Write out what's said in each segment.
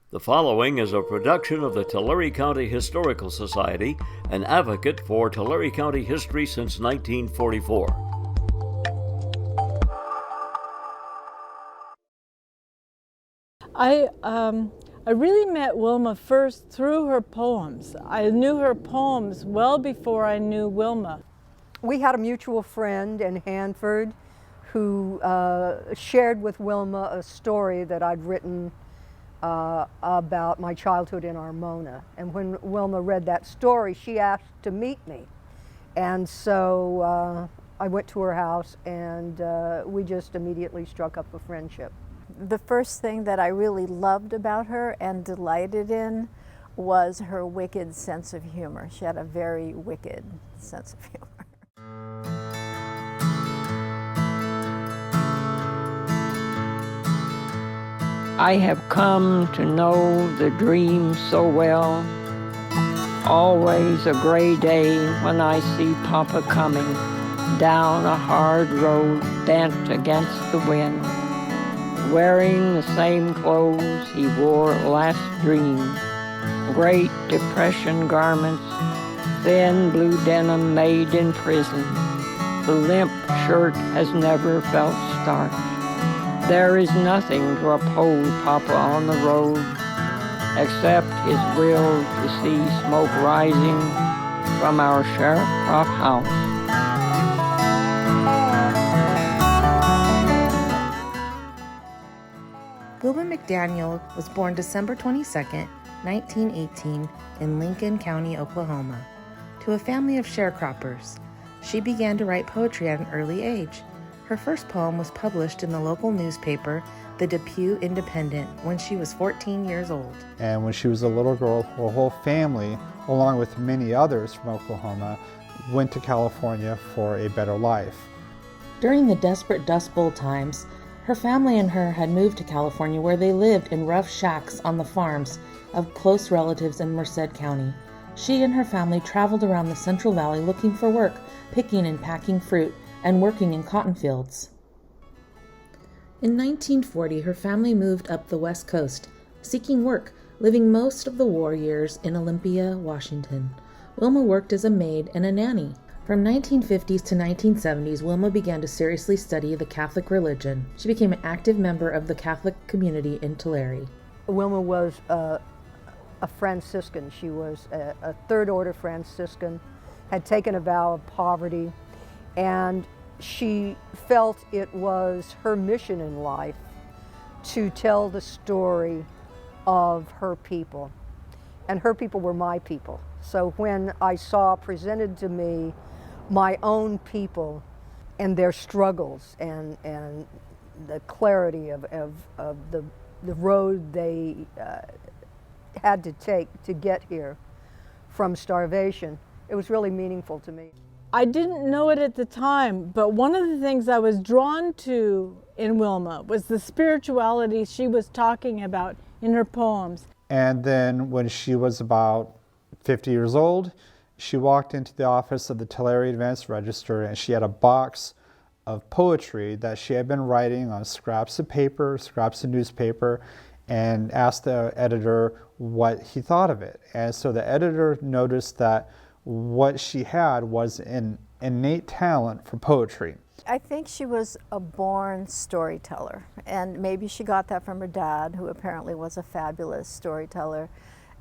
The following is a production of the Tulare County Historical Society, an advocate for Tulare County history since 1944. I really met Wilma first through her poems. I knew her poems well before I knew Wilma. We had a mutual friend in Hanford who shared with Wilma a story that I'd written about my childhood in Armona. And when Wilma read that story, she asked to meet me. And so I went to her house and we just immediately struck up a friendship. The first thing that I really loved about her and delighted in was her wicked sense of humor. She had a very wicked sense of humor. I have come to know the dream so well. Always a gray day when I see Papa coming down a hard road bent against the wind, wearing the same clothes he wore last dream, great depression garments, thin blue denim made in prison. The limp shirt has never felt starched. There is nothing to oppose Papa on the road except his will to see smoke rising from our Sheriff Croft house. Wilma McDaniel was born December 22, 1918, in Lincoln County, Oklahoma, to a family of sharecroppers. She began to write poetry at an early age. Her first poem was published in the local newspaper, the Depew Independent, when she was 14 years old. And when she was a little girl, her whole family, along with many others from Oklahoma, went to California for a better life. During the desperate Dust Bowl times, her family and her had moved to California, where they lived in rough shacks on the farms of close relatives in Merced County. She and her family traveled around the Central Valley looking for work, picking and packing fruit, and working in cotton fields. In 1940, her family moved up the West Coast, seeking work, living most of the war years in Olympia, Washington. Wilma worked as a maid and a nanny. From 1950s to 1970s, Wilma began to seriously study the Catholic religion. She became an active member of the Catholic community in Tulare. Wilma was a Franciscan. She was a third order Franciscan, had taken a vow of poverty, and she felt it was her mission in life to tell the story of her people. And her people were my people. So when I saw presented to me my own people and their struggles and the clarity of the road they had to take to get here from starvation, it was really meaningful to me. I didn't know it at the time, but one of the things I was drawn to in Wilma was the spirituality she was talking about in her poems. And then when she was about 50 years old, she walked into the office of the Tulare Advance Register, and she had a box of poetry that she had been writing on scraps of paper, scraps of newspaper, and asked the editor what he thought of it. And so the editor noticed that what she had was an innate talent for poetry. I think she was a born storyteller, and maybe she got that from her dad, who apparently was a fabulous storyteller.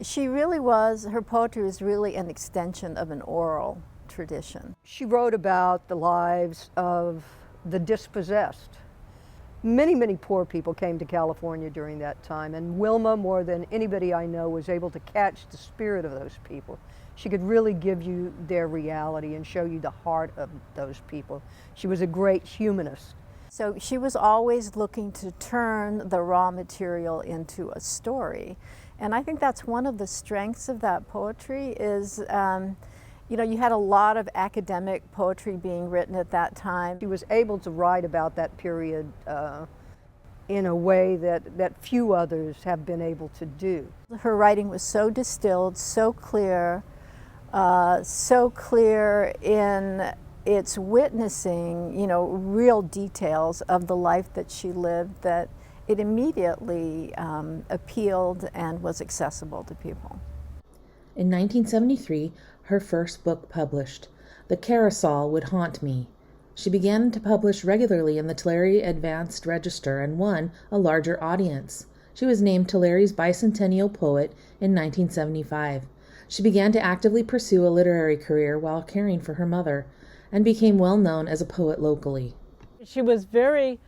She really was, her poetry was really an extension of an oral tradition. She wrote about the lives of the dispossessed. Many, many poor people came to California during that time, and Wilma, more than anybody I know, was able to catch the spirit of those people. She could really give you their reality and show you the heart of those people. She was a great humanist. So she was always looking to turn the raw material into a story. And I think that's one of the strengths of that poetry is, you know, you had a lot of academic poetry being written at that time. She was able to write about that period in a way that few others have been able to do. Her writing was so distilled, so clear in its witnessing, you know, real details of the life that she lived, that it immediately appealed and was accessible to people. In 1973, her first book published, The Carousel Would Haunt Me. She began to publish regularly in the Tulare Advanced Register and won a larger audience. She was named Tulare's Bicentennial Poet in 1975. She began to actively pursue a literary career while caring for her mother, and became well known as a poet locally. She was very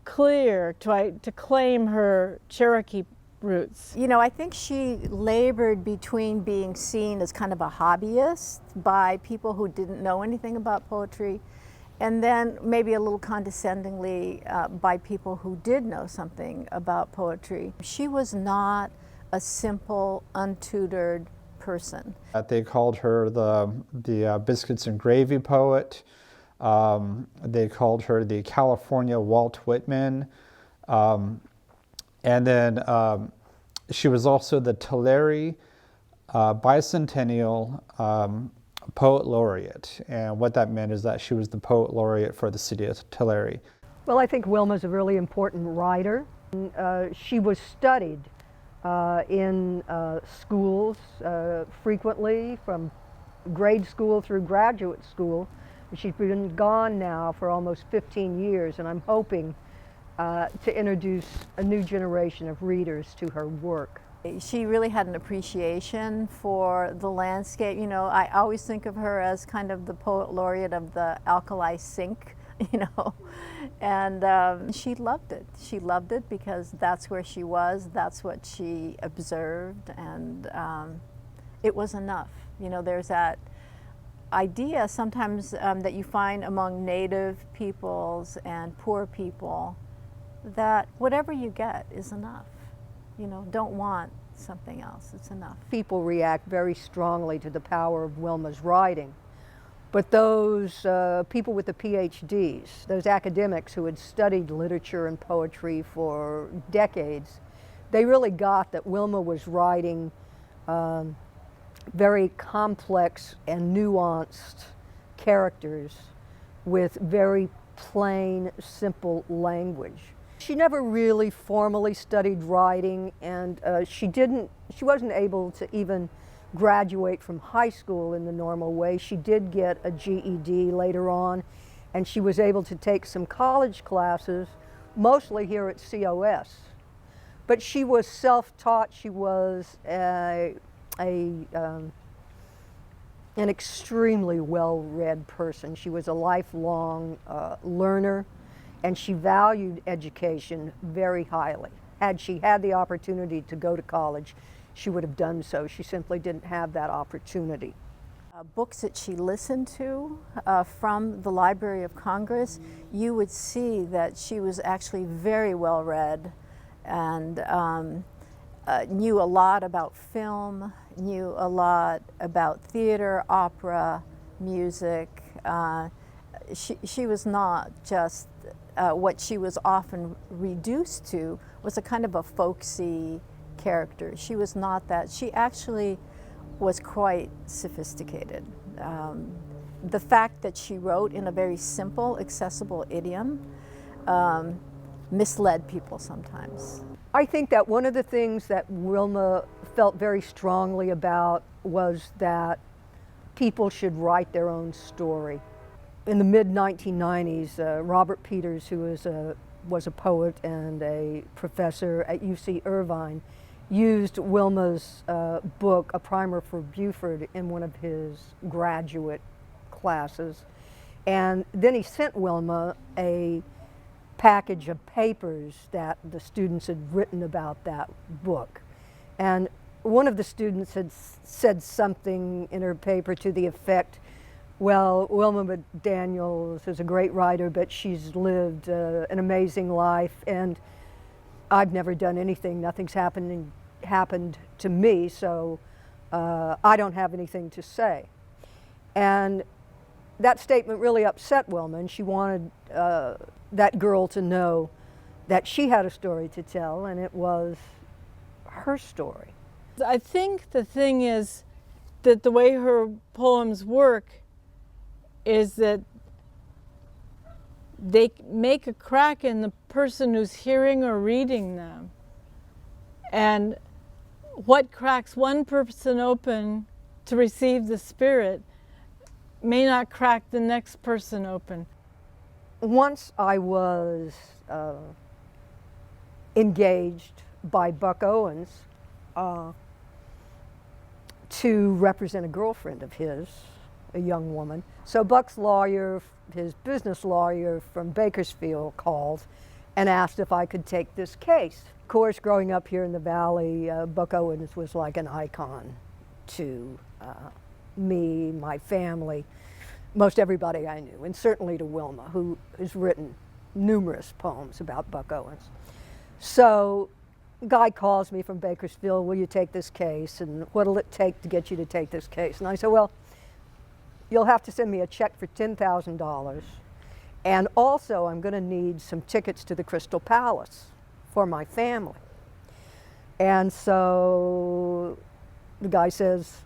clear to claim her Cherokee roots. You know, I think she labored between being seen as kind of a hobbyist by people who didn't know anything about poetry, and then maybe a little condescendingly by people who did know something about poetry. She was not a simple, untutored person. They called her the biscuits and gravy poet. They called her the California Walt Whitman. And then she was also the Tulare Bicentennial Poet Laureate. And what that meant is that she was the Poet Laureate for the city of Tulare. Well, I think Wilma's a really important writer. She was studied in schools frequently, from grade school through graduate school. She's been gone now for almost 15 years, and I'm hoping to introduce a new generation of readers to her work. She really had an appreciation for the landscape. You know, I always think of her as kind of the poet laureate of the alkali sink, you know, and she loved it. She loved it because that's where she was, that's what she observed, and it was enough. You know, there's that idea sometimes that you find among Native peoples and poor people that whatever you get is enough. You know, don't want something else, it's enough. People react very strongly to the power of Wilma's writing, but those people with the PhDs, those academics who had studied literature and poetry for decades, they really got that Wilma was writing very complex and nuanced characters with very plain, simple language. She never really formally studied writing, and she wasn't able to even graduate from high school in the normal way. She did get a GED later on, and she was able to take some college classes, mostly here at COS. But she was self-taught. She was an extremely well-read person. She was a lifelong learner, and she valued education very highly. Had she had the opportunity to go to college, she would have done so. She simply didn't have that opportunity. Books that she listened to from the Library of Congress, you would see that she was actually very well read and knew a lot about film, knew a lot about theater, opera, music. She was not just what she was often reduced to was a kind of a folksy character. She was not that. She actually was quite sophisticated. The fact that she wrote in a very simple, accessible idiom misled people sometimes. I think that one of the things that Wilma felt very strongly about was that people should write their own story. In the mid-1990s, Robert Peters, who was a poet and a professor at UC Irvine, used Wilma's book, A Primer for Buford, in one of his graduate classes. And then he sent Wilma a package of papers that the students had written about that book. And one of the students had said something in her paper to the effect, well, Wilma Daniels is a great writer, but she's lived an amazing life, and I've never done anything. Nothing's happened to me, so I don't have anything to say. And that statement really upset Wilma, and she wanted that girl to know that she had a story to tell, and it was her story. I think the thing is that the way her poems work is that they make a crack in the person who's hearing or reading them. And what cracks one person open to receive the Spirit may not crack the next person open. Once I was engaged by Buck Owens to represent a girlfriend of his, a young woman. So Buck's lawyer, his business lawyer from Bakersfield, called and asked if I could take this case. Of course, growing up here in the Valley, Buck Owens was like an icon to me, my family, most everybody I knew, and certainly to Wilma, who has written numerous poems about Buck Owens. So guy calls me from Bakersfield, will you take this case, and what'll it take to get you to take this case? And I said, well, you'll have to send me a check for $10,000, and also I'm going to need some tickets to the Crystal Palace for my family. And so the guy says,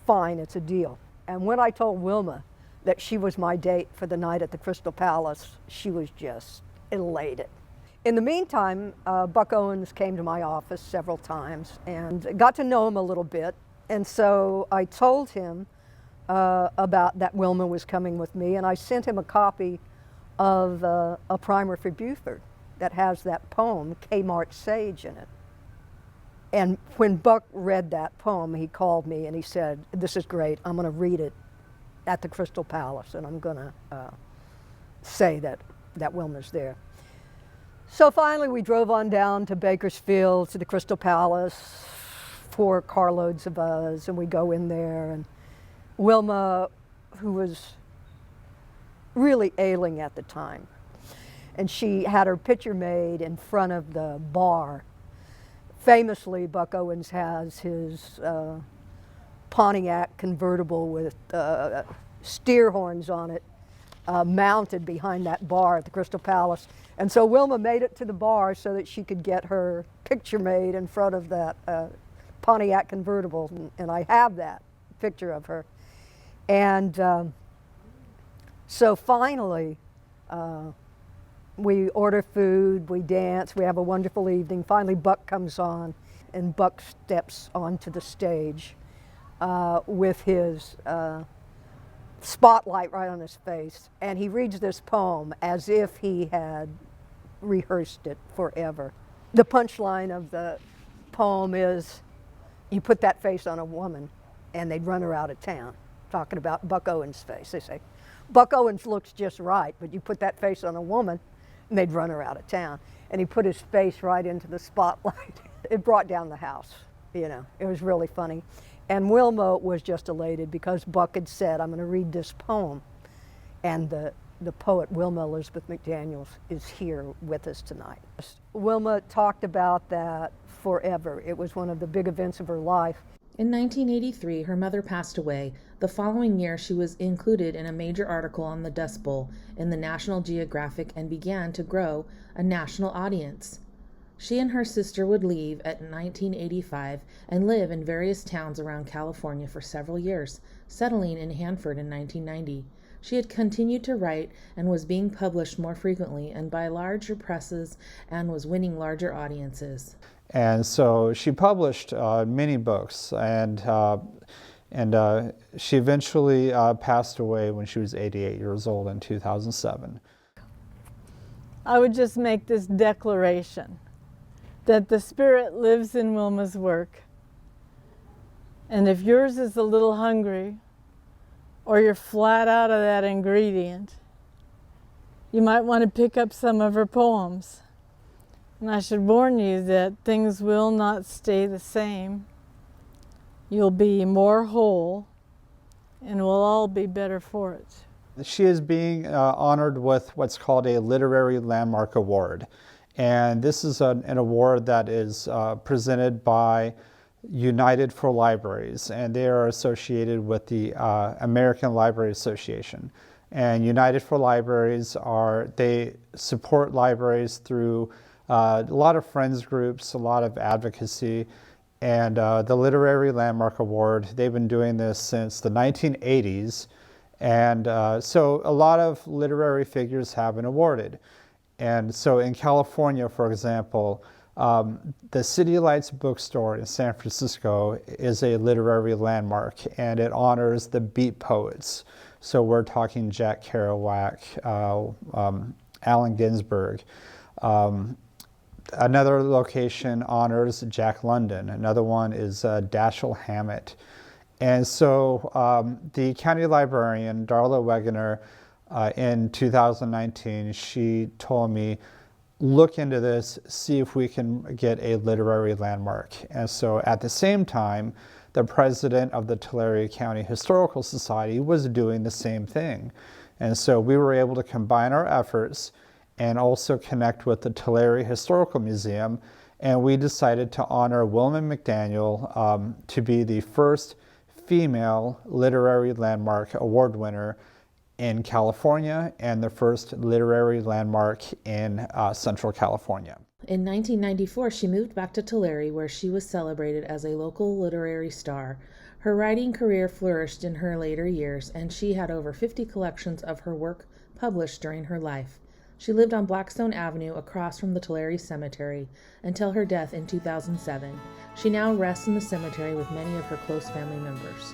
fine, it's a deal. And when I told Wilma that she was my date for the night at the Crystal Palace, she was just elated. In the meantime, Buck Owens came to my office several times and got to know him a little bit. And so I told him about that Wilma was coming with me, and I sent him a copy of a primer for Buford that has that poem, Kmart Sage, in it. And when Buck read that poem, he called me and he said, this is great, I'm going to read it at the Crystal Palace, and I'm going to say that Wilma's there. So finally we drove on down to Bakersfield to the Crystal Palace, 4 carloads of us, and we go in there, and Wilma, who was really ailing at the time, and she had her picture made in front of the bar. Famously, Buck Owens has his Pontiac convertible with steer horns on it mounted behind that bar at the Crystal Palace. And so Wilma made it to the bar so that she could get her picture made in front of that Pontiac convertible. And I have that picture of her. And so finally, we order food, we dance, we have a wonderful evening. Finally, Buck comes on, and Buck steps onto the stage with his spotlight right on his face, and he reads this poem as if he had rehearsed it forever. The punchline of the poem is, you put that face on a woman and they'd run her out of town. Talking about Buck Owens' face. They say, Buck Owens looks just right, but you put that face on a woman and they'd run her out of town. And he put his face right into the spotlight. It brought down the house, you know. It was really funny. And Wilma was just elated because Buck had said, I'm going to read this poem. And the poet Wilma Elizabeth McDaniels is here with us tonight. Wilma talked about that forever. It was one of the big events of her life. In 1983, her mother passed away. The following year, she was included in a major article on the Dust Bowl in the National Geographic and began to grow a national audience. She and her sister would leave at 1985 and live in various towns around California for several years, settling in Hanford in 1990. She had continued to write and was being published more frequently and by larger presses and was winning larger audiences. And so she published many books, and she eventually passed away when she was 88 years old in 2007. I would just make this declaration that the Spirit lives in Wilma's work. And if yours is a little hungry, or you're flat out of that ingredient, you might want to pick up some of her poems. And I should warn you that things will not stay the same. You'll be more whole, and we'll all be better for it. She is being honored with what's called a Literary Landmark Award. And this is an award that is presented by United for Libraries, and they are associated with the American Library Association. And United for Libraries they support libraries through a lot of friends groups, a lot of advocacy, and the Literary Landmark Award, they've been doing this since the 1980s, And so a lot of literary figures have been awarded. And so in California, for example, the City Lights bookstore in San Francisco is a literary landmark, and it honors the beat poets. So we're talking Jack Kerouac, Allen Ginsberg. Another location honors Jack London. Another one is Dashiell Hammett. And so the county librarian, Darla Wegener, in 2019, she told me, look into this, see if we can get a literary landmark. And so at the same time, the president of the Tulare County Historical Society was doing the same thing. And so we were able to combine our efforts and also connect with the Tulare Historical Museum. And we decided to honor Wilma McDaniel to be the first female literary landmark award winner in California and the first literary landmark in Central California. In 1994, she moved back to Tulare, where she was celebrated as a local literary star. Her writing career flourished in her later years, and she had over 50 collections of her work published during her life. She lived on Blackstone Avenue across from the Tulare Cemetery until her death in 2007. She now rests in the cemetery with many of her close family members.